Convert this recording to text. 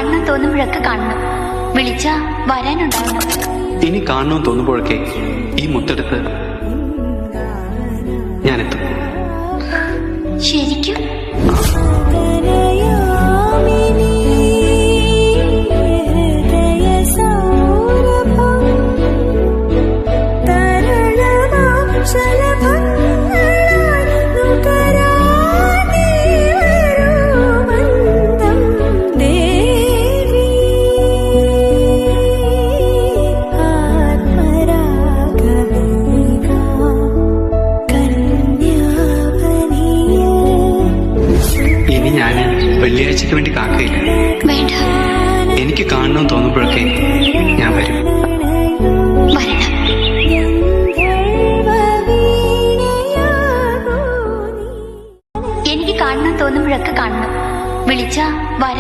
കാണണം തോന്നുമ്പോഴൊക്കെ കാണണം. വിളിച്ചാ വരാനുണ്ടാവണം. ഇനി കാണണമെന്ന് തോന്നുമ്പോഴൊക്കെ ഈ മുത്തെടുത്ത് ഞാനെത്തും. ശരിക്കും ഞാൻ വെള്ളിയാഴ്ചക്ക് വേണ്ടി കാക്കയില്ല. വേണ്ട. എനിക്ക് കാണണമെന്ന് തോന്നുമ്പോഴൊക്കെ ഞാൻ വരും. എനിക്ക് കാണണം തോന്നുമ്പോഴൊക്കെ കാണണം. വിളിച്ചാ വരാൻ